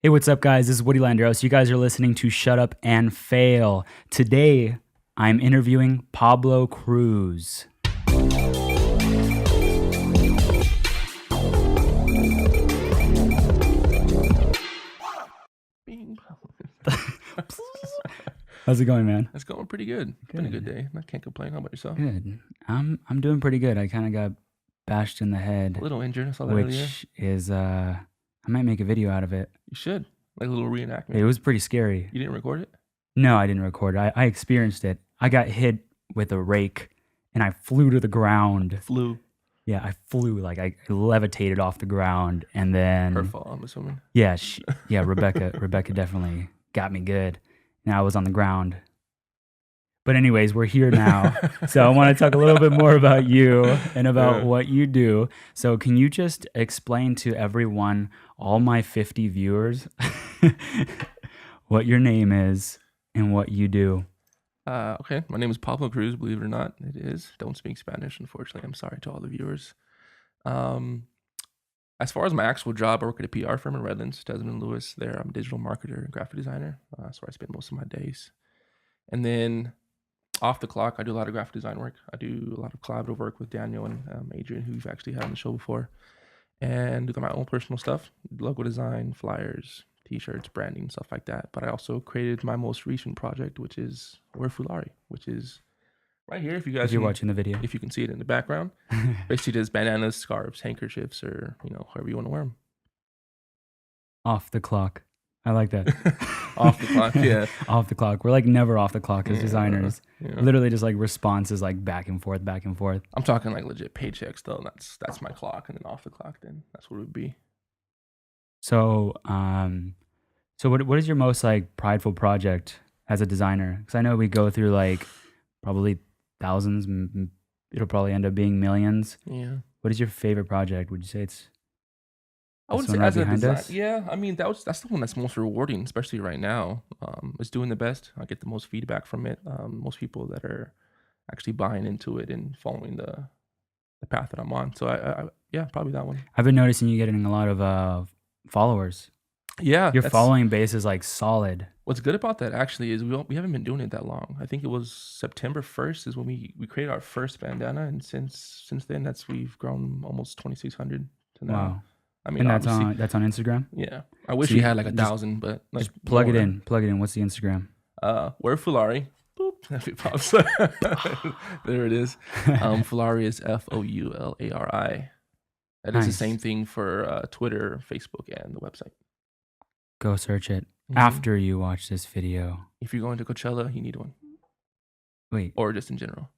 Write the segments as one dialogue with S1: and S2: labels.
S1: Hey, what's up, guys? This is Woodie Landeros. You guys are listening to Shut Up and Fail. Today, I'm interviewing Pablo Cruz. How's it going, man?
S2: It's going pretty good. It's been a good day. I can't complain. How about yourself?
S1: Good. I'm doing pretty good. I kind of got bashed in the head.
S2: A little injured. I saw that earlier.
S1: Which is, I might make a video out of it.
S2: You should. Like a little reenactment.
S1: It was pretty scary.
S2: You didn't record it?
S1: No, I didn't record it. I experienced it. I got hit with a rake and I flew to the ground.
S2: Flew.
S1: Yeah, I flew. Like I levitated off the ground and then...
S2: Her fault, I'm assuming.
S1: Yeah, Rebecca definitely got me good. And I was on the ground. But anyways, we're here now. So I want to talk a little bit more about you and about what you do. So can you just explain to everyone, all my 50 viewers, what your name is and what you do?
S2: Okay, my name is Pablo Cruz, believe it or not. It is. Don't speak Spanish, unfortunately. I'm sorry to all the viewers. As far as my actual job, I work at a PR firm in Redlands, Desmond and Lewis. There, I'm a digital marketer and graphic designer. That's where I spend most of my days. And then off the clock, I do a lot of graphic design work. I do a lot of collaborative work with Daniel and Adrian, who you've actually had on the show before. And do my own personal stuff, logo design, flyers, t-shirts, branding, stuff like that. But I also created my most recent project, which is Foulari, which is right here. If you guys,
S1: if you're watching the video,
S2: if you can see it in the background, basically just bandanas, scarves, handkerchiefs, or however you want to wear them.
S1: Off the clock. I like that.
S2: Off the clock, yeah.
S1: Off the clock. We're like never off the clock as designers.
S2: Yeah.
S1: Literally just like responses like back and forth, back and forth.
S2: I'm talking like legit paychecks though. That's my clock, and then off the clock, then that's what it would be.
S1: So, so what is your most like prideful project as a designer? Because I know we go through like probably thousands. It'll probably end up being millions.
S2: Yeah.
S1: What is your favorite project? Would you say it's?
S2: I would say as a design, yeah. I mean, that's the one that's most rewarding, especially right now. It's doing the best. I get the most feedback from it. Most people that are actually buying into it and following the path that I'm on. So yeah, probably that one.
S1: I've been noticing you getting a lot of followers.
S2: Yeah,
S1: your following base is like solid.
S2: What's good about that actually is we haven't been doing it that long. I think it was September 1st is when we created our first bandana, and since then we've grown almost 2,600 to now.
S1: Wow.
S2: I mean,
S1: and that's on Instagram.
S2: Yeah, I wish we had like 1,000, but like,
S1: just plug it in. Plug it in. What's the Instagram?
S2: We're Foulari. Boop. It pops. There it is. Foulari is Foulari. That is the same thing for Twitter, Facebook, and the website.
S1: Go search it after you watch this video.
S2: If you're going to Coachella, you need one.
S1: Wait.
S2: Or just in general.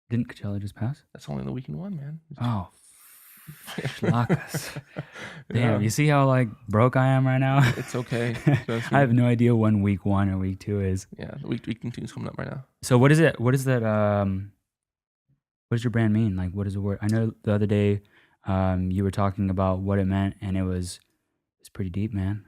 S1: Didn't Coachella just pass?
S2: That's only the weekend one, man.
S1: Oh. Schlockus. Damn, you see how like broke I am right now?
S2: It's okay.
S1: I have no idea when week 1 or week 2 is.
S2: Yeah, week 2 is coming up right now.
S1: So what is it? What is that? What does your brand mean? Like, what is the word? I know the other day you were talking about what it meant, and it's pretty deep, man.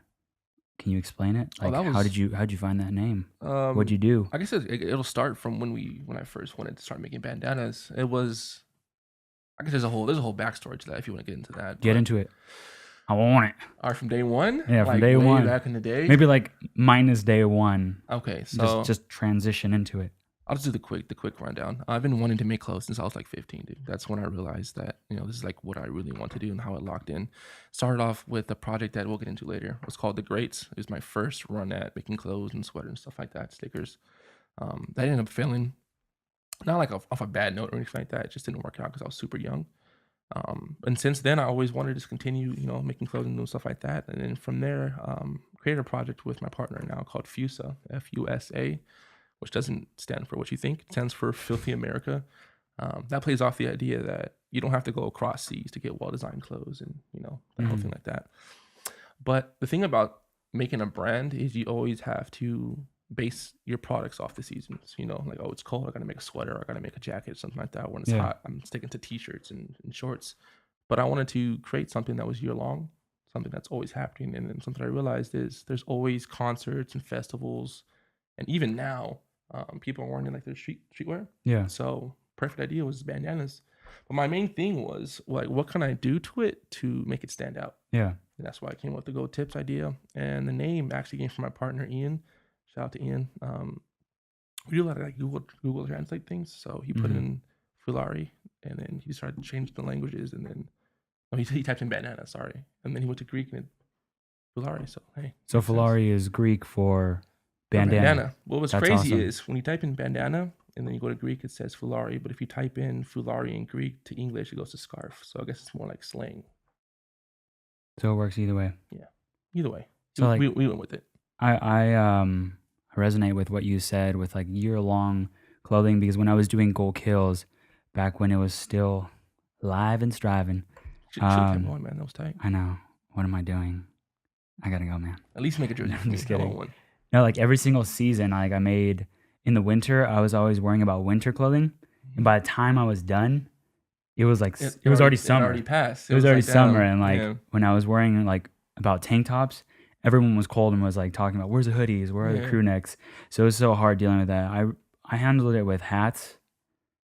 S1: Can you explain it? Like, how'd you find that name? What'd you do?
S2: I guess it'll start from when I first wanted to start making bandanas. It was, I guess there's a whole backstory to that if you want to get into that.
S1: Get into it. I want it.
S2: All right, from day one?
S1: Yeah, from day one.
S2: Back in the day?
S1: Maybe like minus day 1.
S2: Okay, so
S1: just transition into it.
S2: I'll just do the quick rundown. I've been wanting to make clothes since I was like 15, dude. That's when I realized that, this is like what I really want to do and how it locked in. Started off with a project that we'll get into later. It was called The Greats. It was my first run at making clothes and sweaters and stuff like that, stickers. That ended up failing. Not like off a bad note or anything like that. It just didn't work out because I was super young. And since then, I always wanted to continue, making clothes and doing stuff like that. And then from there, created a project with my partner now called FUSA, F-U-S-A, which doesn't stand for what you think. It stands for Filthy America. That plays off the idea that you don't have to go across seas to get well-designed clothes and, that whole thing like that. But the thing about making a brand is you always have to base your products off the seasons, like, oh, it's cold, I gotta make a sweater, I gotta make a jacket, something like that. When it's hot, I'm sticking to t-shirts and shorts. But I wanted to create something that was year-long, something that's always happening. And then something I realized is there's always concerts and festivals, and even now people are wearing like their streetwear.
S1: Yeah.
S2: So perfect idea was bandanas. But my main thing was like, what can I do to it to make it stand out?
S1: Yeah.
S2: And that's why I came up with the Go Tips idea. And the name actually came from my partner Ian. Shout out to Ian. We do a lot of like Google Translate things. So he put in Foulari, and then he started to change the languages, and then he typed in bandana, sorry, and then he went to Greek and it Foulari. So hey,
S1: So
S2: makes sense.
S1: Foulari is Greek for bandana.
S2: Well, what's
S1: That's
S2: crazy
S1: awesome.
S2: is when you type in bandana and then you go to Greek, it says Foulari. But if you type in Foulari in Greek to English, it goes to scarf. So I guess it's more like slang.
S1: So it works either way.
S2: Yeah, either way.
S1: So like,
S2: we went with it.
S1: I resonate with what you said with like year-long clothing, because when I was doing Gold Kills back when it was still live and striving,
S2: Should have kept going, man. That was tight.
S1: I know. What am I doing? I gotta go, man.
S2: At least make a jersey.
S1: I'm just kidding.
S2: One.
S1: No, like every single season, like I made in the winter, I was always worrying about winter clothing, and by the time I was done, it was like it was already summer.
S2: It already passed.
S1: It was already summer, and like
S2: yeah.
S1: when I was wearing like about tank tops, everyone was cold and was like talking about where's the hoodies, where are the crew necks. So it was so hard dealing with that. I handled it with hats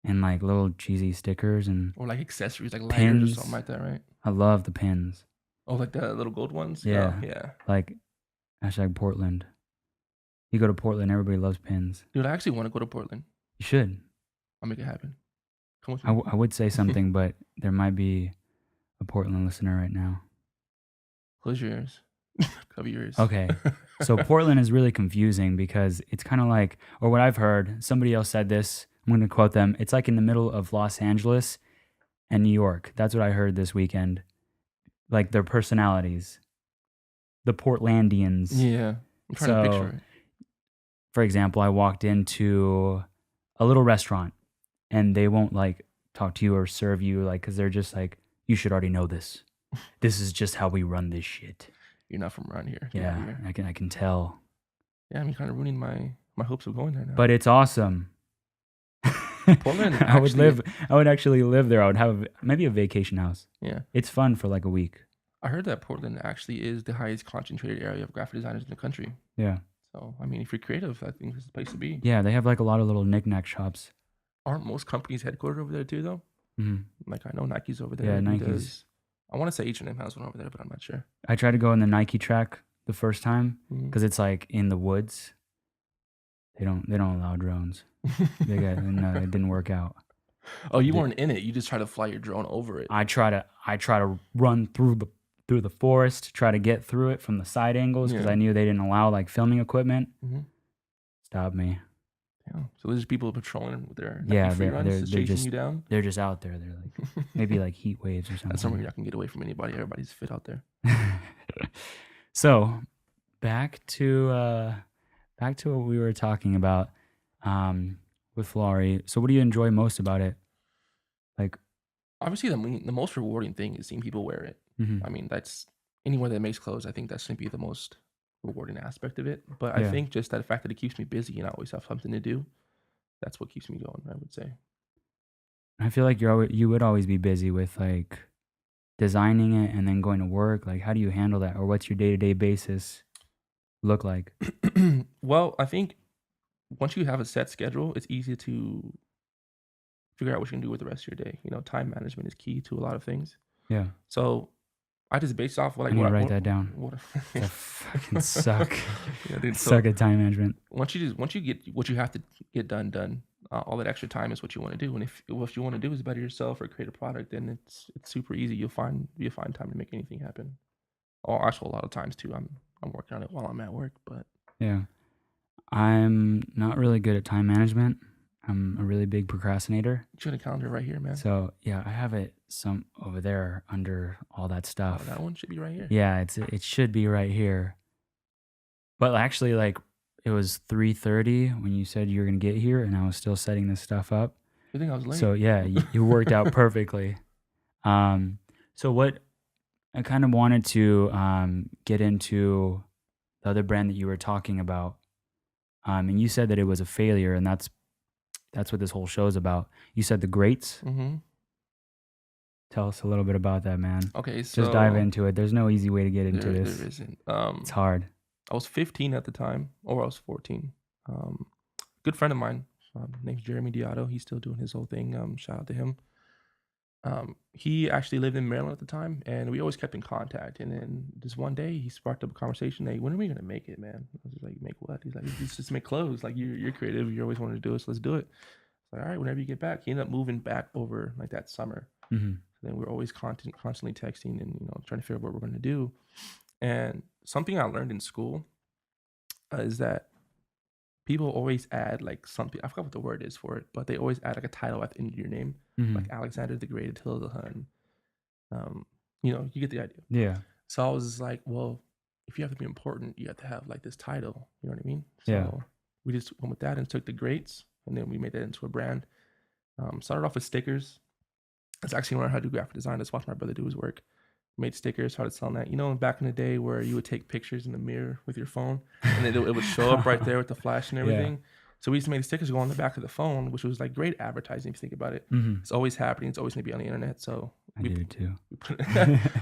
S1: and like little cheesy stickers and
S2: or like accessories, like
S1: pins
S2: lighters or something like that, right?
S1: I love the pins.
S2: Oh, like the little gold ones.
S1: Yeah,
S2: yeah.
S1: Like #Portland. You go to Portland, everybody loves pins.
S2: Dude, I actually want to go to Portland.
S1: You should.
S2: I'll make it happen. Come with me.
S1: I would say something, but there might be a Portland listener right now.
S2: Close your ears. Cover your ears.
S1: Okay. So Portland is really confusing because it's kind of like, or what I've heard, somebody else said this, I'm going to quote them, it's like in the middle of Los Angeles and New York. That's what I heard this weekend. Like their personalities. The Portlandians.
S2: Yeah. I'm trying to picture it.
S1: For example, I walked into a little restaurant and they won't like talk to you or serve you like, because they're just like, you should already know this. This is just how we run this shit.
S2: You're not from around here.
S1: Yeah, I can tell.
S2: Yeah, I'm kind of ruining my hopes of going there now.
S1: But it's awesome.
S2: Portland.
S1: I would actually live there. I would have maybe a vacation house.
S2: Yeah.
S1: It's fun for like a week.
S2: I heard that Portland actually is the highest concentrated area of graphic designers in the country.
S1: Yeah.
S2: So, I mean, if you're creative, I think this is the place to be.
S1: Yeah, they have like a lot of little knick-knack shops.
S2: Aren't most companies headquartered over there too, though?
S1: Mm-hmm.
S2: Like, I know Nike's over there.
S1: Yeah, Nike's.
S2: I want to say H&M has one over there, but I'm not sure.
S1: I tried to go on the Nike track the first time because it's like in the woods. They don't allow drones. It didn't work out.
S2: Oh, you weren't in it. You just try to fly your drone over it.
S1: I try to run through the forest, try to get through it from the side angles because I knew they didn't allow like filming equipment. Stop me.
S2: Yeah. So there's people patrolling with their
S1: they're
S2: chasing
S1: just
S2: you down.
S1: They're just out there. They're like maybe like heat waves or something.
S2: That's somewhere you're not gonna get away from anybody. Everybody's fit out there.
S1: So back to what we were talking about with Foulari. So what do you enjoy most about it? Like,
S2: obviously, the most rewarding thing is seeing people wear it. I mean, that's anywhere that makes clothes. I think that's going to be the most rewarding aspect of it. But I think just that fact that it keeps me busy and I always have something to do, that's what keeps me going, I would say.
S1: I feel like you would always be busy with like designing it and then going to work. Like, how do you handle that? Or what's your day-to-day basis look like?
S2: Well, I think once you have a set schedule, it's easy to figure out what you can do with the rest of your day. You know, time management is key to a lot of things.
S1: Yeah.
S2: So I just base off what
S1: I need to write that down. I fucking suck.
S2: Yeah, dude,
S1: suck at time management.
S2: Once you get what you have to get done. All that extra time is what you want to do. And if what you want to do is better yourself or create a product, then it's super easy. You'll find time to make anything happen. Or actually, a lot of times too, I'm working on it while I'm at work. But
S1: yeah, I'm not really good at time management. I'm a really big procrastinator.
S2: You got a calendar right here, man.
S1: So yeah, I have it some over there under all that stuff.
S2: Oh, that one should be right here.
S1: Yeah, it should be right here. But actually, like, it was 3:30 when you said you were gonna get here, and I was still setting this stuff up.
S2: You think I was late?
S1: So yeah, you worked out perfectly. So what I kind of wanted to get into the other brand that you were talking about, and you said that it was a failure, and that's what this whole show is about. You said the greats. Tell us a little bit about that, man.
S2: Okay, so
S1: just dive into it. There's no easy way to get into this.
S2: There isn't.
S1: It's hard.
S2: I was 15 at the time, or I was 14. Good friend of mine, name's Jeremy Diotto. He's still doing his whole thing. Shout out to him. He actually lived in Maryland at the time, and we always kept in contact. And then just one day, he sparked up a conversation. Hey, when are we gonna make it, man? I was just like, make what? He's like, just make clothes. Like you're creative. You always wanted to do it, so let's do it. It's like, all right, whenever you get back. He ended up moving back over like that summer.
S1: Mm-hmm.
S2: So then we're always constantly texting and trying to figure out what we're gonna do. And something I learned in school is that people always add like something. I forgot what the word is for it, but they always add like a title at the end of your name,
S1: Mm-hmm.
S2: like Alexander the Great, Attila the Hun. You get the idea.
S1: Yeah.
S2: So I was just like, well, if you have to be important, you have to have like this title. You know what I mean? So
S1: Yeah.
S2: we just went with that and took the greats, and then we made that into a brand. Started off with stickers. That's actually when I had to do graphic design. Just watch my brother do his work. Made stickers, started selling that. Back in the day where you would take pictures in the mirror with your phone, and then it would show up right there with the flash and everything. Yeah. So we just made stickers go on the back of the phone, which was like great advertising if you think about it.
S1: Mm-hmm.
S2: It's always happening. It's always going to be on the internet. So
S1: I do too.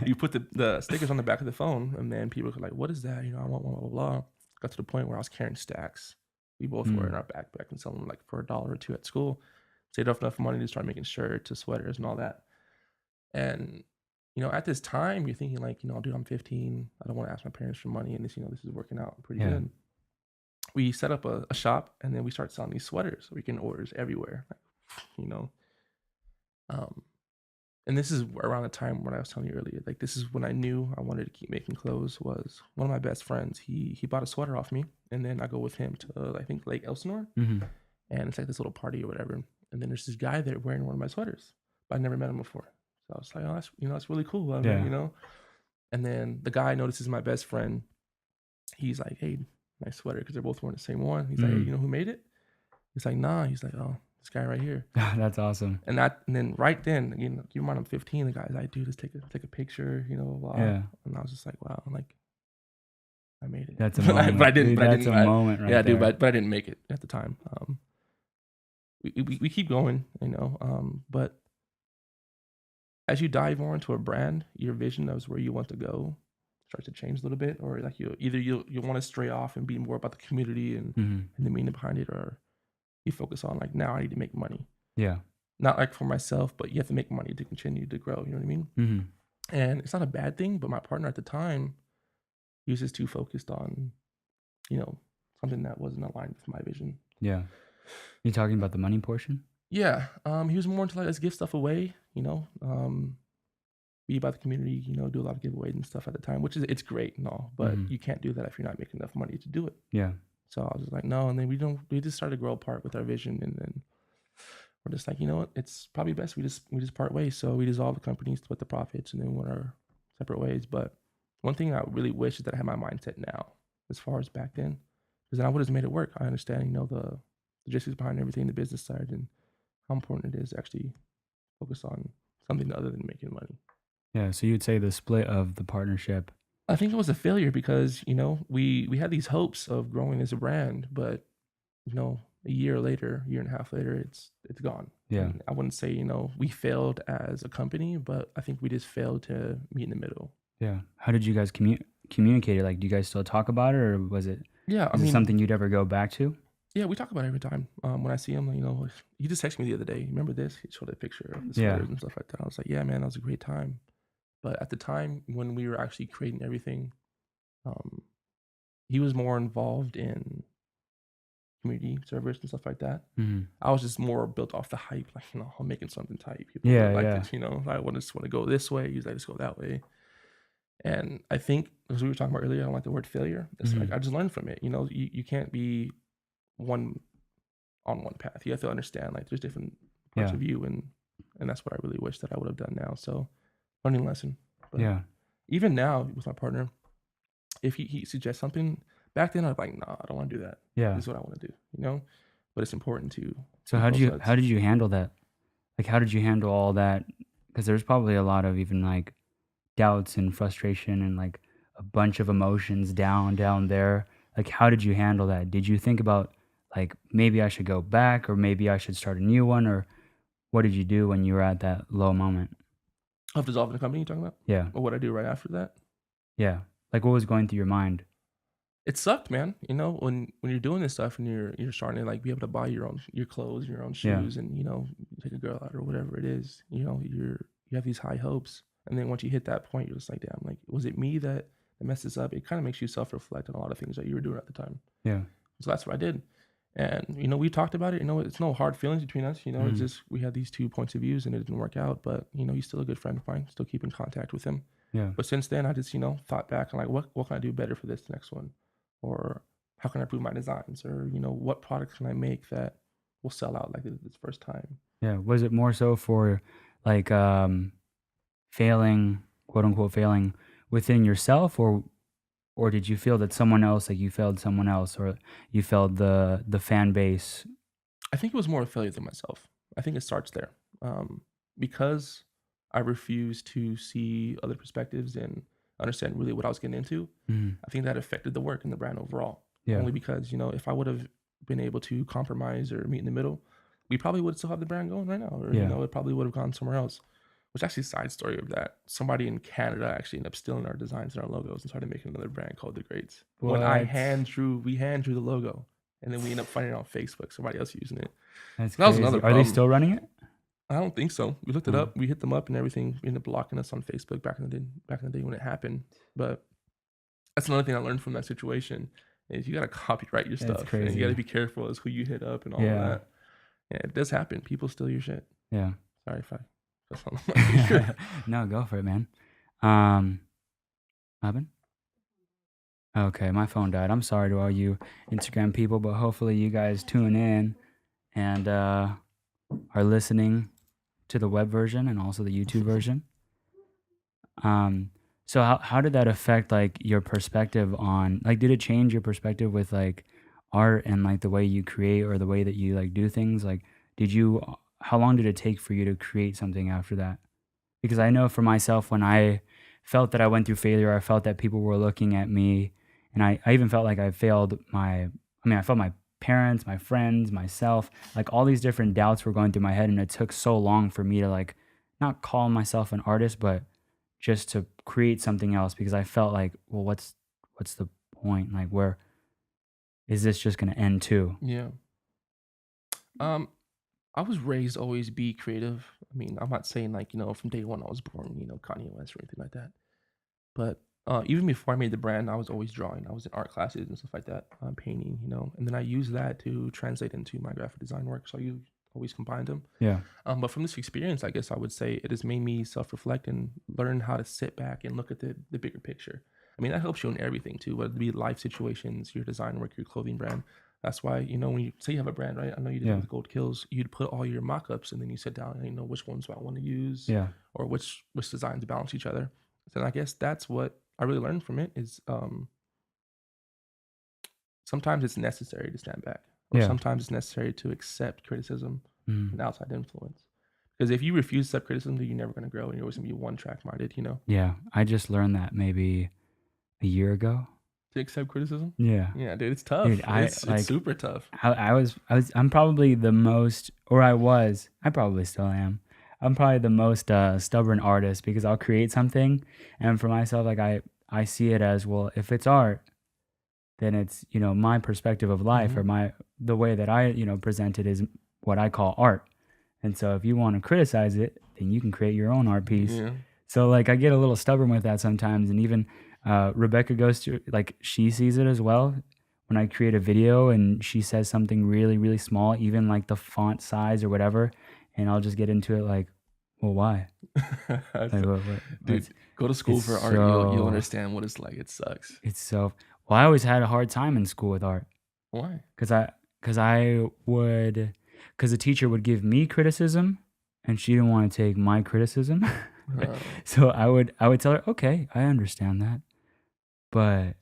S2: You put the stickers on the back of the phone, and then people were like, what is that? I want blah, blah, blah. Got to the point where I was carrying stacks. We both were in our backpack and selling them like for $1 or $2 at school. Saved up enough money to start making shirts, sweaters, and all that. And at this time, you're thinking like, dude, I'm 15. I don't want to ask my parents for money, and this is working out pretty good. We set up a shop, and then we start selling these sweaters. We can orders everywhere, and this is around the time when I was telling you earlier. Like this is when I knew I wanted to keep making clothes. Was one of my best friends. He bought a sweater off me, and then I go with him to I think Lake Elsinore, and it's like this little party or whatever. And then there's this guy there wearing one of my sweaters, but I never met him before. So I was like, oh, that's really cool. And then the guy notices my best friend. He's like, hey, nice sweater, because they're both wearing the same one. He's like, hey, you know who made it? He's like, nah. He's like, oh, this guy right here.
S1: That's awesome.
S2: And then right then, keep in mind I'm 15. The guy's like, dude, let's take a picture, blah.
S1: Yeah.
S2: And I was just like, wow, I'm like, I made it.
S1: That's a moment.
S2: But I didn't.
S1: Dude,
S2: but I
S1: that's
S2: didn't.
S1: a moment right
S2: yeah,
S1: there.
S2: dude. But I didn't make it at the time. We keep going, but as you dive more into a brand, your vision of where you want to go starts to change a little bit, or like you want to stray off and be more about the community and the meaning behind it, or you focus on like, now I need to make money.
S1: Yeah.
S2: Not like for myself, but you have to make money to continue to grow. You know what I mean?
S1: Mm-hmm.
S2: And it's not a bad thing, but my partner at the time, he was just too focused on, something that wasn't aligned with my vision.
S1: Yeah. You talking about the money portion?
S2: Yeah. He was more into like, let's give stuff away, be about the community, do a lot of giveaways and stuff at the time, which it's great and all, but you can't do that if you're not making enough money to do it.
S1: Yeah.
S2: So I was just like, no. And then we just started to grow apart with our vision. And then we're just like, you know what? It's probably best we just part ways. So we dissolved the company, split the profits, and then went our separate ways. But one thing I really wish is that I had my mindset now, as far as back then, because then I would have made it work. I understand, the logistics behind everything, the business side, and how important it is to actually focus on something other than making money.
S1: Yeah. So you'd say the split of the partnership.
S2: I think it was a failure because, we had these hopes of growing as a brand, but, a year and a half later, it's gone.
S1: Yeah.
S2: And I wouldn't say, we failed as a company, but I think we just failed to meet in the middle.
S1: Yeah. How did you guys communicate it? Like, do you guys still talk about it, or was it?
S2: Yeah.
S1: Is it something you'd ever go back to?
S2: Yeah, we talk about it every time. When I see him, he just texted me the other day. Remember this? He showed a picture of the sweaters and stuff like that. I was like, yeah, man, that was a great time. But at the time when we were actually creating everything, he was more involved in community service and stuff like that. I was just more built off the hype, like, I'm making something tight. People this, I just want to go this way. He's like, let's go that way. And I think, as we were talking about earlier, I don't like the word failure. It's like, I just learned from it. You can't be one path. You have to understand, like, there's different parts of you, and that's what I really wish that I would have done now. So, learning lesson. But even now with my partner, if he suggests something, back then I'd be like, nah, I don't want to do that.
S1: Yeah.
S2: This is what I want to do, but it's important to.
S1: So how did you handle that? Like, how did you handle all that? Because there's probably a lot of even like doubts and frustration and like a bunch of emotions down there. Like, how did you handle that? Did you think about like, maybe I should go back, or maybe I should start a new one, or what did you do when you were at that low moment?
S2: Of dissolving the company, you're talking about?
S1: Yeah.
S2: Or what I do right after that?
S1: Yeah. Like, what was going through your mind?
S2: It sucked, man. You know, when you're doing this stuff and you're starting to like be able to buy your clothes, your own
S1: Yeah.
S2: shoes, and take a girl out or whatever it is. You have these high hopes, and then once you hit that point, you're just like, damn, like was it me that messed this up? It kind of makes you self-reflect on a lot of things that you were doing at the time.
S1: Yeah.
S2: So that's what I did. And we talked about it. It's no hard feelings between us. It's just we had these two points of views and it didn't work out. But he's still a good friend of mine. Still keep in contact with him.
S1: Yeah.
S2: But since then, I just thought back and like, what can I do better for this next one, or how can I improve my designs, or what products can I make that will sell out like this first time.
S1: Yeah. Was it more so for like failing, quote unquote, failing within yourself, or did you feel that someone else, like you failed someone else, or you failed the fan base?
S2: I think it was more a failure than myself. I think it starts there, because I refused to see other perspectives and understand really what I was getting into.
S1: Mm.
S2: I think that affected the work and the brand overall.
S1: Yeah.
S2: Only because if I would have been able to compromise or meet in the middle, we probably would still have the brand going right now, or
S1: Yeah.
S2: it probably would have gone somewhere else. Which actually, side story of that, somebody in Canada actually ended up stealing our designs and our logos and started making another brand called The Greats. When we hand drew the logo, and then we ended up finding it on Facebook, somebody else using it.
S1: That's
S2: That was
S1: crazy.
S2: another
S1: Are they
S2: problem.
S1: still running it?
S2: I don't think so. We looked it up, we hit them up, and everything ended up blocking us on Facebook back in the day when it happened. But that's another thing I learned from that situation is you gotta copyright your stuff, and
S1: crazy.
S2: you gotta be careful as who you hit up and all
S1: Yeah.
S2: of that. Yeah, it does happen. People steal your shit.
S1: Yeah.
S2: Sorry if I that's on my finger.
S1: No, go for it, man. Robin? Okay, my phone died. I'm sorry to all you Instagram people, but hopefully you guys tune in and are listening to the web version and also the YouTube version. So how did that affect like your perspective on, like, did it change your perspective with like art and like the way you create or the way that you like do things? Like, how long did it take for you to create something after that? Because I know for myself, when I felt that I went through failure, I felt that people were looking at me, and I even felt like I failed I felt my parents, my friends, myself, like all these different doubts were going through my head, and it took so long for me to like not call myself an artist, but just to create something else because I felt like, well, what's the point? Like, where is this just going to end too?
S2: Yeah. I was raised always be creative. I mean, I'm not saying like, from day one I was born, Kanye West or anything like that. But even before I made the brand, I was always drawing. I was in art classes and stuff like that, painting, and then I used that to translate into my graphic design work. So you always combined them.
S1: Yeah.
S2: But from this experience, I guess I would say it has made me self-reflect and learn how to sit back and look at the bigger picture. I mean, that helps you in everything too, whether it be life situations, your design work, your clothing brand. That's why, when you say you have a brand, right? I know you did it
S1: Yeah.
S2: with Gold Kills. You'd put all your mock-ups and then you sit down and you know which ones do I want to use,
S1: Yeah.
S2: or which designs balance each other. So I guess that's what I really learned from it is sometimes it's necessary to stand back, or
S1: Yeah.
S2: sometimes it's necessary to accept criticism
S1: Mm.
S2: and outside influence. Because if you refuse to accept criticism, then you're never going to grow and you're always going to be one-track minded,
S1: Yeah. I just learned that maybe a year ago.
S2: to accept criticism.
S1: Yeah.
S2: Yeah, dude, it's tough.
S1: Dude,
S2: it's super tough.
S1: I'm probably the most, or I probably still am. I'm probably the most stubborn artist because I'll create something, and for myself, like I see it as, well, if it's art, then it's, my perspective of life
S2: Mhm.
S1: or the way that I, present it is what I call art. And so if you want to criticize it, then you can create your own art piece.
S2: Yeah.
S1: So like I get a little stubborn with that sometimes, and even Rebecca goes to, like, she sees it as well. When I create a video and she says something really, really small, even like the font size or whatever, and I'll just get into it like, well, why? Like,
S2: Dude, go to school
S1: it's
S2: for art. You'll
S1: so-
S2: understand what it's like. It sucks.
S1: It's so, well, I always had a hard time in school with art
S2: Why?
S1: because the teacher would give me criticism and she didn't want to take my criticism. So I would tell her, okay, I understand that, but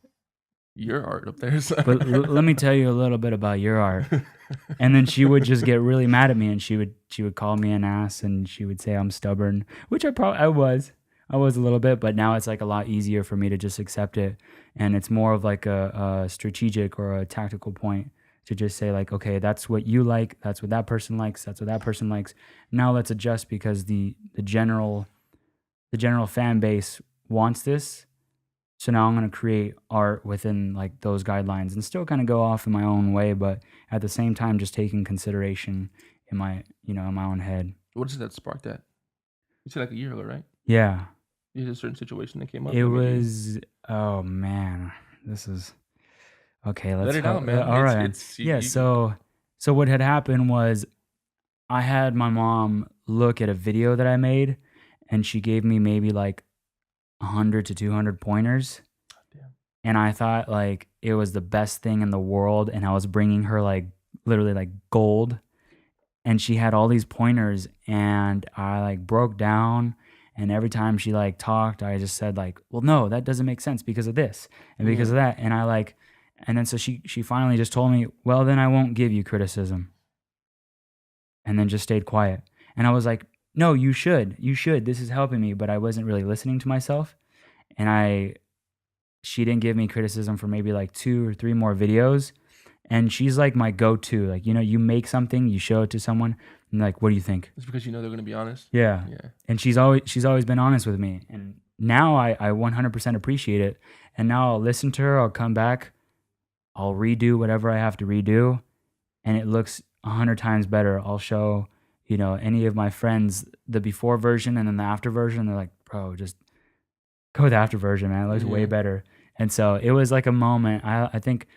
S2: Your art up there.
S1: let me tell you a little bit about your art. And then she would just get really mad at me, and she would call me an ass, and she would say I'm stubborn, which I was a little bit, but now it's like a lot easier for me to just accept it, and it's more of like a strategic or a tactical point to just say like, okay, that's what you like, that's what that person likes, that's what that person likes. Now let's adjust because the general fan base wants this, So now I'm going to create art within like those guidelines and still kind of go off in my own way, but at the same time, just taking consideration in my, in my own head.
S2: What is it that sparked that? You said like a year ago, right?
S1: Yeah.
S2: You had a certain situation that came up
S1: It
S2: that made you
S1: was, oh man, this is, okay,
S2: let it out, man.
S1: all right, man.
S2: It's
S1: Yeah.
S2: you
S1: So what had happened was I had my mom look at a video that I made and she gave me maybe like 100 to 200 pointers.
S2: damn.
S1: And I thought like it was the best thing in the world. And I was bringing her like literally like gold. And she had all these pointers and I like broke down. And every time she like talked, I just said like, well, no, that doesn't make sense because of this and because of that. And I like, and then so she finally just told me, well, then I won't give you criticism. And then just stayed quiet. And I was like, no, you should. You should. This is helping me. But I wasn't really listening to myself. And she didn't give me criticism for maybe like 2 or 3 more videos. And she's like my go-to. Like, you make something, you show it to someone, and like, what do you think?
S2: It's because you know they're gonna be honest.
S1: Yeah.
S2: Yeah.
S1: And she's always been honest with me. And now I 100% appreciate it. And now I'll listen to her, I'll come back, I'll redo whatever I have to redo, and it looks 100 times better. I'll show, any of my friends the before version and then the after version. They're like, bro, just go with the after version, man. It looks way better. And so it was like a moment. I think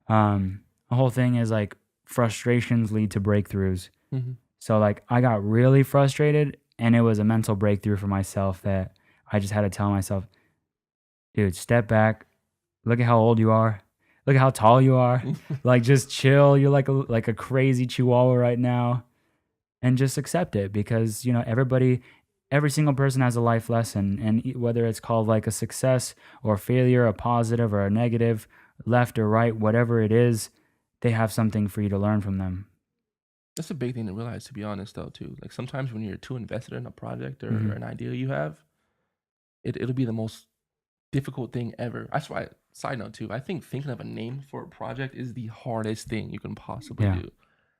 S1: the whole thing is like frustrations lead to breakthroughs.
S2: Mm-hmm.
S1: So like I got really frustrated and it was a mental breakthrough for myself that I just had to tell myself, dude, step back, look at how old you are. Look at how tall you are. Like just chill. You're like a crazy chihuahua right now. And just accept it because, every single person has a life lesson. And whether it's called like a success or failure, a positive or a negative, left or right, whatever it is, they have something for you to learn from them.
S2: That's a big thing to realize, to be honest, though, too. Like sometimes when you're too invested in a project or
S1: Mhm.
S2: an idea you have, it'll be the most difficult thing ever. That's why, side note too, I think thinking of a name for a project is the hardest thing you can possibly
S1: Yeah.
S2: do.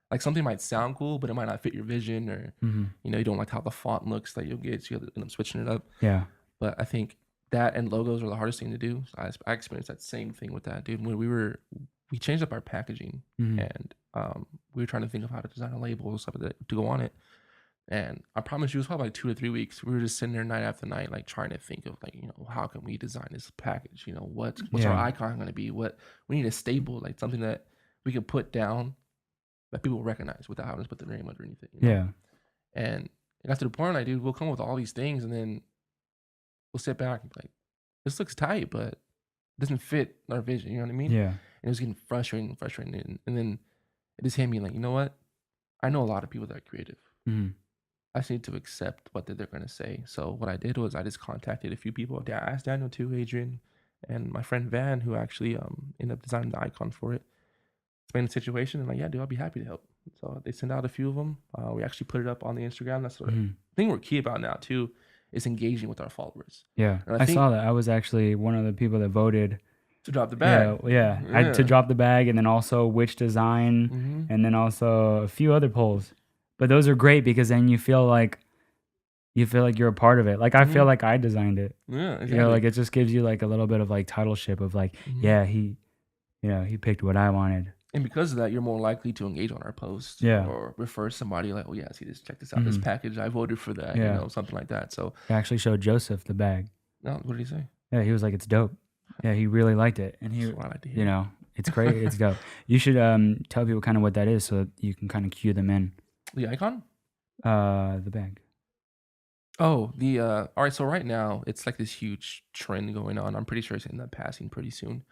S2: Like something might sound cool, but it might not fit your vision, or
S1: Mhm.
S2: you don't like how the font looks that you'll get, so you have to end up switching it up.
S1: Yeah.
S2: But I think that and logos are the hardest thing to do. So I experienced that same thing with that, dude. When we changed up our packaging,
S1: Mhm.
S2: and we were trying to think of how to design a label or something to go on it. And I promise you, it was probably like 2 to 3 weeks. We were just sitting there night after night, like trying to think of like, how can we design this package? What's our
S1: Yeah.
S2: icon going to be? What we need a staple, like something that we could put down that people will recognize without having to put the name underneath it.
S1: Yeah.
S2: And it got to the point like, dude, we'll come up with all these things and then we'll sit back and be like, this looks tight, but it doesn't fit our vision. You know what I mean?
S1: Yeah.
S2: And it was getting frustrating. And then it just hit me like, you know what? I know a lot of people that are creative.
S1: Mhm.
S2: I just need to accept what they're going to say. So what I did was I just contacted a few people. I asked Daniel too, Adrian, and my friend Van, who actually ended up designing the icon for it. Explain the situation and like, yeah, dude, I'll be happy to help. So they sent out a few of them. We actually put it up on the Instagram. That's the thing we're key about now too, is engaging with our followers.
S1: Yeah.
S2: And
S1: I saw that. I was actually one of the people that voted
S2: to drop the bag.
S1: Yeah. To drop the bag, and then also which design, and then also a few other polls. But those are great because then you feel like you're a part of it. Like I feel like I designed it.
S2: Yeah, exactly.
S1: Like it just gives you like a little bit of like titleship of like, yeah, he picked what I wanted.
S2: And because of that, you're more likely to engage on our posts, or refer somebody like, oh yeah, see this, check this out, this package, I voted for that, something like that. So
S1: I actually showed Joseph the bag.
S2: No, what did he say?
S1: Yeah, he was like, it's dope. Yeah, he really liked it, and
S2: That's what I like to hear.
S1: it's great. It's dope. You should tell people kind of what that is so that you can kind of cue them in.
S2: The icon?
S1: The bag.
S2: Oh, all right. So right now it's like this huge trend going on. I'm pretty sure it's end up passing pretty soon.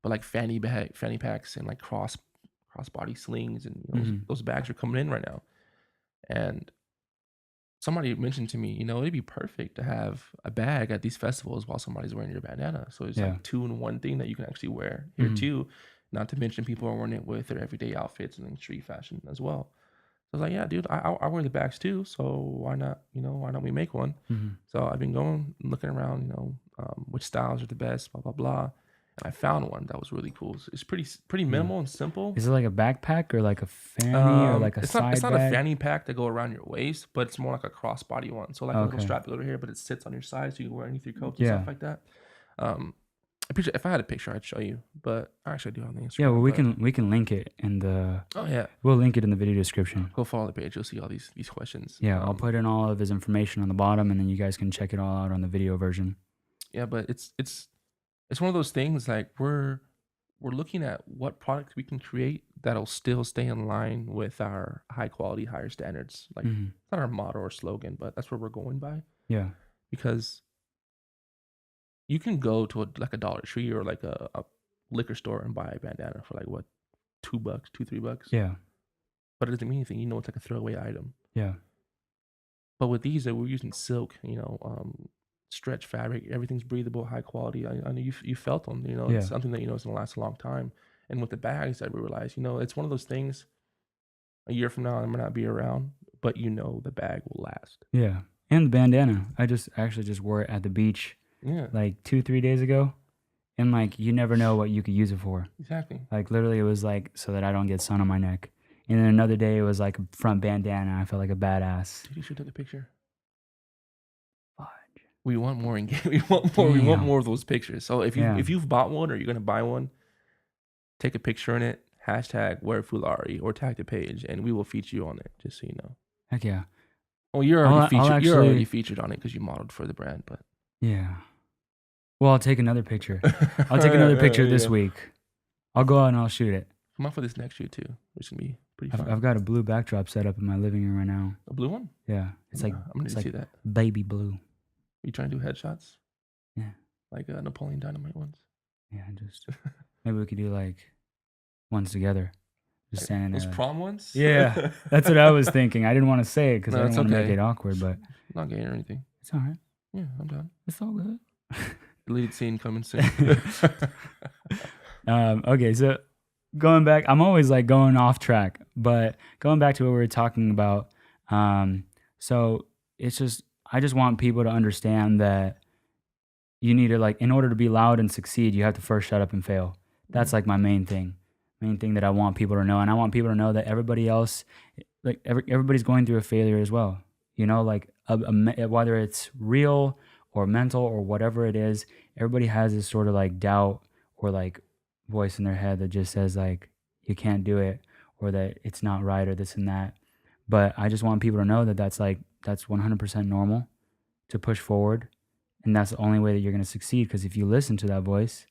S2: But like fanny packs and like crossbody slings and those bags are coming in right now. And somebody mentioned to me, it'd be perfect to have a bag at these festivals while somebody's wearing your bandana. So it's like 2-in-1 thing that you can actually wear here too. Not to mention people are wearing it with their everyday outfits and in street fashion as well. So I was like, yeah, dude, I wear the bags too. So why not, why don't we make one? So I've been looking around, which styles are the best, blah, blah, blah. And I found one that was really cool. It's pretty minimal and simple.
S1: Is it like a backpack or like a fanny or like a side bag?
S2: It's not a fanny pack that go around your waist, but it's more like a crossbody one. So like a little strap over here, but it sits on your side so you can wear underneath your coats and stuff like that. A picture. If I had a picture, I'd show you. But I actually do have the Instagram.
S1: Yeah, well,
S2: but-
S1: we can link it in the.
S2: Oh yeah.
S1: We'll link it in the video description.
S2: Go follow the page. You'll see all these questions.
S1: Yeah, I'll put in all of his information on the bottom, and then you guys can check it all out on the video version.
S2: Yeah, but it's one of those things like we're looking at what products we can create that'll still stay in line with our high quality, higher standards. Like
S1: Mhm.
S2: it's not our motto or slogan, but that's what we're going by.
S1: Yeah,
S2: Because you can go to a Dollar Tree or like a liquor store and buy a bandana for like what, $2, $3.
S1: yeah,
S2: But it doesn't mean anything. You know, it's like a throwaway item.
S1: yeah,
S2: But with these, we're using silk, stretch fabric. Everything's breathable, high quality. I know you felt them. You know,
S1: Yeah.
S2: it's something that you know is gonna last a long time. And with the bags, I realized, it's one of those things. A year from now, I might not be around, but the bag will last.
S1: yeah. And the bandana. I actually just wore it at the beach
S2: Yeah,
S1: like 2-3 days ago, and like you never know what you could use it for.
S2: exactly.
S1: Like literally, it was like so that I don't get sun on my neck. And then another day, it was like a front bandana. I felt like a badass.
S2: Dude, you should take a picture.
S1: Fudge.
S2: We want more We want more. We want
S1: Damn.
S2: more of those pictures. So if
S1: Yeah.
S2: you've bought one or you're gonna buy one, take a picture in it. Hashtag wear Foulari or tag the page, and we will feature you on it. Just so you know.
S1: Heck yeah.
S2: Well, you're
S1: I'll
S2: already featured. You're
S1: actually-
S2: already featured on it because you modeled for the brand. But
S1: Yeah. Well, I'll take another picture. I'll take another picture this week. I'll go out and I'll shoot it.
S2: Come out for this next shoot too. It's gonna be pretty fun.
S1: I've got a blue backdrop set up in my living room right now.
S2: A blue one?
S1: Yeah, it's like
S2: I'm gonna
S1: it's
S2: see
S1: like
S2: that.
S1: baby blue.
S2: You trying to do headshots?
S1: Yeah.
S2: Like Napoleon Dynamite ones.
S1: Yeah, just maybe we could do like ones together, just standing
S2: Those
S1: there.
S2: prom ones?
S1: Yeah, that's what I was thinking. I didn't want to say it because
S2: No,
S1: I didn't
S2: it's
S1: want to make
S2: okay.
S1: it awkward, but
S2: Not gay or anything.
S1: it's all right.
S2: Yeah, I'm done.
S1: It's all good.
S2: Deleted scene coming soon.
S1: Okay, so going back, I'm always like going off track, but going back to what we were talking about. So it's just, I just want people to understand that you need to like, in order to be loud and succeed, you have to first shut up and fail. That's like my main thing that I want people to know. And I want people to know that everybody else, like everybody's going through a failure as well. Like whether it's real or mental or whatever it is, everybody has this sort of like doubt or like voice in their head that just says like, you can't do it or that it's not right or this and that. But I just want people to know that that's 100% normal to push forward. And that's the only way that you're going to succeed. Because if you listen to that voice,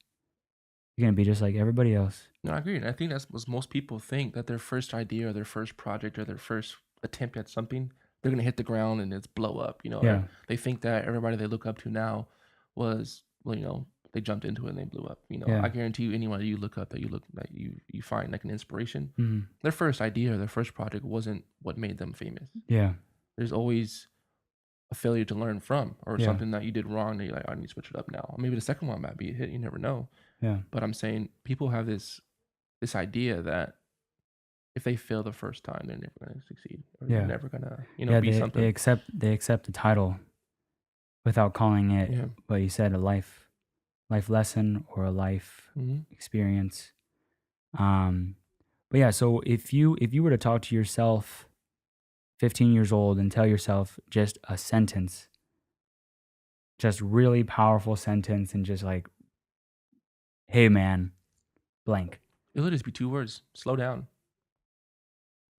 S1: you're going to be just like everybody else.
S2: No, I agree. And I think that's what most people think, that their first idea or their first project or their first attempt at something, they're going to hit the ground and it's blow up.
S1: Yeah.
S2: They think that everybody they look up to now was, they jumped into it and they blew up.
S1: Yeah.
S2: I guarantee you, anyone you look up that you find like an inspiration,
S1: Mm-hmm.
S2: their first idea or their first project wasn't what made them famous.
S1: Yeah.
S2: There's always a failure to learn from or
S1: Yeah.
S2: something that you did wrong and you're like, I need to switch it up now. Maybe the second one might be a hit. You never know.
S1: Yeah.
S2: But I'm saying people have this idea that if they fail the first time, they're never going to succeed or
S1: Yeah.
S2: they're never going to,
S1: Yeah,
S2: be something.
S1: they accept the title without calling it
S2: Yeah.
S1: what you said, a life lesson or a life
S2: hmm
S1: experience. But yeah, so if you were to talk to yourself 15 years old and tell yourself just a sentence, just really powerful sentence, and just like, hey man, blank.
S2: It'll just be 2 words: slow down.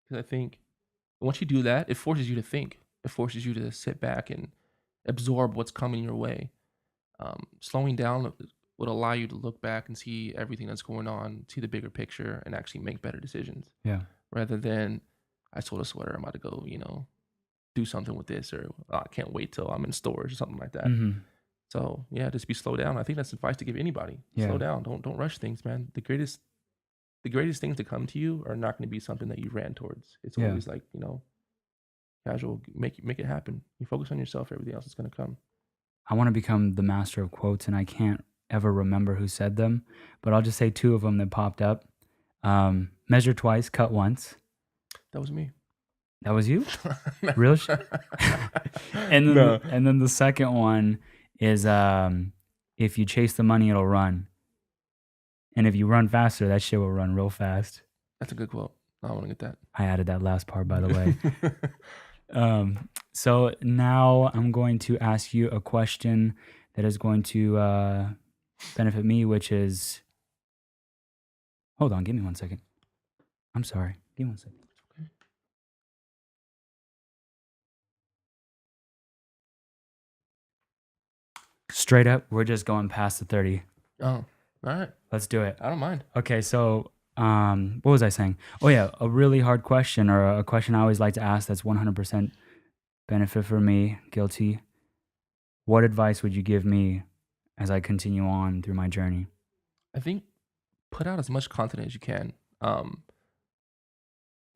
S2: Because I think once you do that, it forces you to think. It forces you to sit back and absorb what's coming your way. Slowing down would allow you to look back and see everything that's going on, see the bigger picture, and actually make better decisions.
S1: Yeah.
S2: Rather than, I sold a sweater, I'm about to go, do something with this, or I can't wait till I'm in stores or something like that.
S1: Mm-hmm.
S2: So yeah, just be slow down. I think that's advice to give anybody.
S1: Yeah.
S2: Slow down. Don't rush things, man. The greatest things to come to you are not going to be something that you ran towards. It's
S1: Yeah.
S2: always like, casual. Make it happen. You focus on yourself. Everything else is going to come.
S1: I want to become the master of quotes, and I can't ever remember who said them, but I'll just say 2 of them that popped up. Measure twice, cut once.
S2: That was me.
S1: That was you? Real shit? And then,
S2: No.
S1: and then the second one is if you chase the money, it'll run. And if you run faster, that shit will run real fast.
S2: That's a good quote. I want to get that.
S1: I added that last part, by the way. So now I'm going to ask you a question that is going to benefit me, which is, hold on, give me 1 second. I'm sorry. Give me 1 second. Straight up, we're just going past the 30.
S2: Oh, all right.
S1: Let's do it.
S2: I don't mind.
S1: Okay, so what was I saying? Oh yeah, a really hard question, or a question I always like to ask that's 100% benefit for me, guilty. What advice would you give me as I continue on through my journey?
S2: I think put out as much content as you can.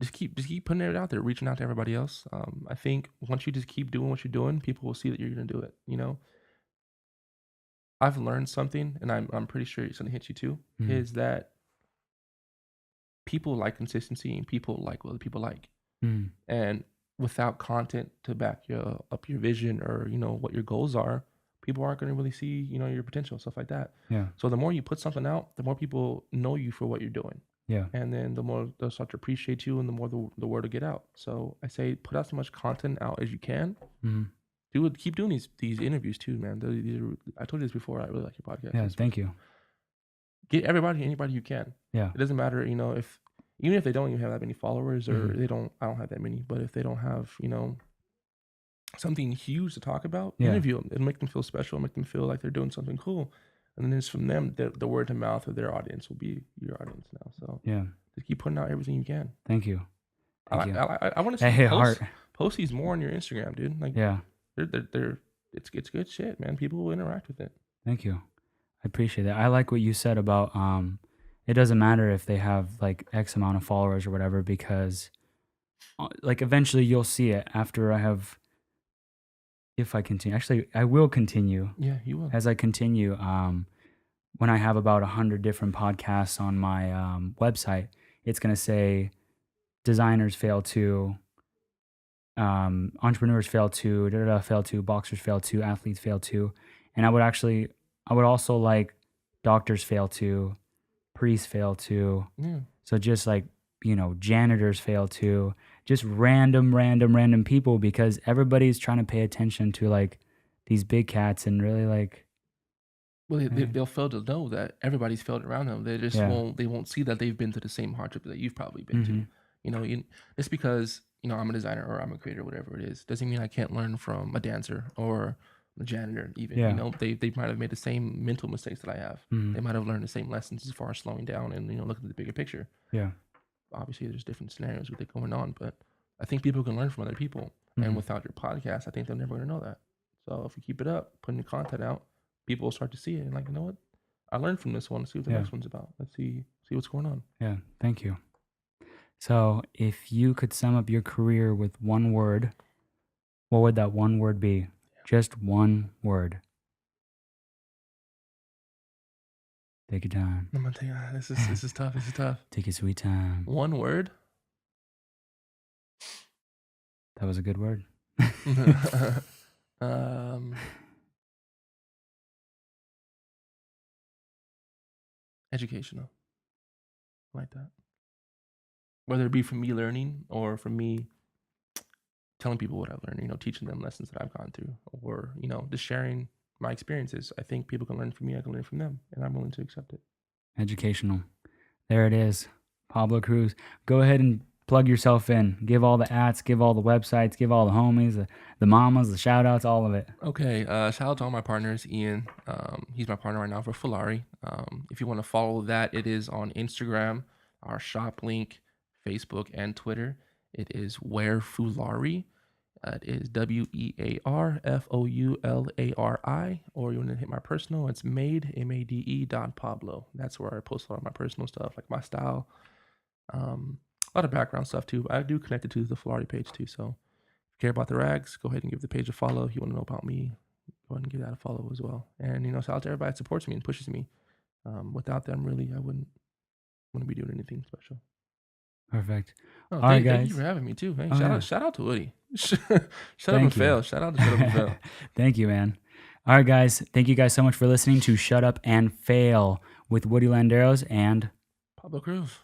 S2: Just keep putting it out there, reaching out to everybody else. I think once you just keep doing what you're doing, people will see that you're gonna do it. You know, I've learned something, and I'm pretty sure it's gonna hit you too.
S1: Mhm.
S2: Is that people like consistency, and people like what other people like.
S1: Mm.
S2: And without content to back up your vision, or what your goals are, people aren't going to really see your potential, stuff like that.
S1: Yeah,
S2: So the more you put something out, the more people know you for what you're doing,
S1: yeah,
S2: and then the more they'll start to appreciate you, and the more the word will get out. So I say put out as much content out as you can.
S1: Mhm.
S2: Keep doing these interviews too, man. I told you this before. I really like your podcast.
S1: Yeah, thank you.
S2: Get anybody you can.
S1: Yeah,
S2: It doesn't matter, if even if they don't even have that many followers, or
S1: Mhm.
S2: I don't have that many, but if they don't have, something huge to talk about,
S1: Yeah.
S2: interview them. It'll make them feel special, make them feel like they're doing something cool. And then it's from them, the word to mouth of their audience will be your audience now. So
S1: Yeah,
S2: just keep putting out everything you can.
S1: thank you. Thank you.
S2: I want to
S1: That
S2: see
S1: hit hard.
S2: post these more on your Instagram, dude. Like
S1: Yeah,
S2: it's good shit, man. People will interact with it.
S1: thank you. I appreciate that. I like what you said about it doesn't matter if they have like X amount of followers or whatever, because like eventually you'll see it after I have, if I continue. Actually, I will continue
S2: Yeah, you will.
S1: as I continue. When I have about 100 different podcasts on my website, it's gonna say designers fail to, entrepreneurs fail to, fail to, boxers fail to, athletes fail to, and I would also like doctors fail to, priests fail to.
S2: Yeah.
S1: So just like, janitors fail to, just random people, because everybody's trying to pay attention to like these big cats and really like,
S2: Well,
S1: Yeah.
S2: they'll fail to know that everybody's failed around them. They just
S1: Yeah.
S2: won't see that they've been to the same hardship that you've probably been to.
S1: Mhm.
S2: Just because I'm a designer or I'm a creator, whatever it is, doesn't mean I can't learn from a dancer or a janitor. Even
S1: Yeah.
S2: they might have made the same mental mistakes that I have. They
S1: Mhm.
S2: might have learned the same lessons as far as slowing down and looking at the bigger picture.
S1: Yeah.
S2: Obviously, there's different scenarios with it going on, but I think people can learn from other people. And
S1: Mhm.
S2: without your podcast, I think they're never going to know that. So if you keep it up, putting your content out, people will start to see it and like, you know what? I learned from this one. Let's see what the
S1: Yeah.
S2: next one's about. Let's see what's going on.
S1: Yeah. Thank you. So if you could sum up your career with one word, what would that one word be? Just one word. Take your time.
S2: I'm gonna tell you, this is tough. This is tough.
S1: Take your sweet time.
S2: One word.
S1: That was a good word.
S2: Educational. I like that. Whether it be from me learning or from me telling people what I've learned, teaching them lessons that I've gone through, or just sharing my experiences. I think people can learn from me. I can learn from them, and I'm willing to accept it.
S1: Educational. There it is. Pablo Cruz. Go ahead and plug yourself in. Give all the ats, give all the websites, give all the homies, the mamas, the shout outs, all of it.
S2: Okay. Shout out to all my partners. Ian, he's my partner right now for Foulari. If you want to follow that, it is on Instagram, our shop link, Facebook, and Twitter. It is Where Foulari. It is WEARFOULARI, or you want to hit my personal, it's MADE.Pablo. That's where I post a lot of my personal stuff, like my style, a lot of background stuff too. I do connect it to the Foulari page too. So if you care about the rags, go ahead and give the page a follow. If you want to know about me, go ahead and give that a follow as well. And shout out to everybody that supports me and pushes me. Without them, really, I wouldn't be doing anything special.
S1: Perfect.
S2: Oh,
S1: All right,
S2: thank you
S1: guys.
S2: for having me too. Hey,
S1: Oh,
S2: shout out to Woodie. Shut up
S1: Thank
S2: and
S1: you.
S2: fail. Shout out to Shut Up and Fail.
S1: Thank you, man. All right, guys. Thank you guys so much for listening to Shut Up and Fail with Woodie Landeros and
S2: Pablo Cruz.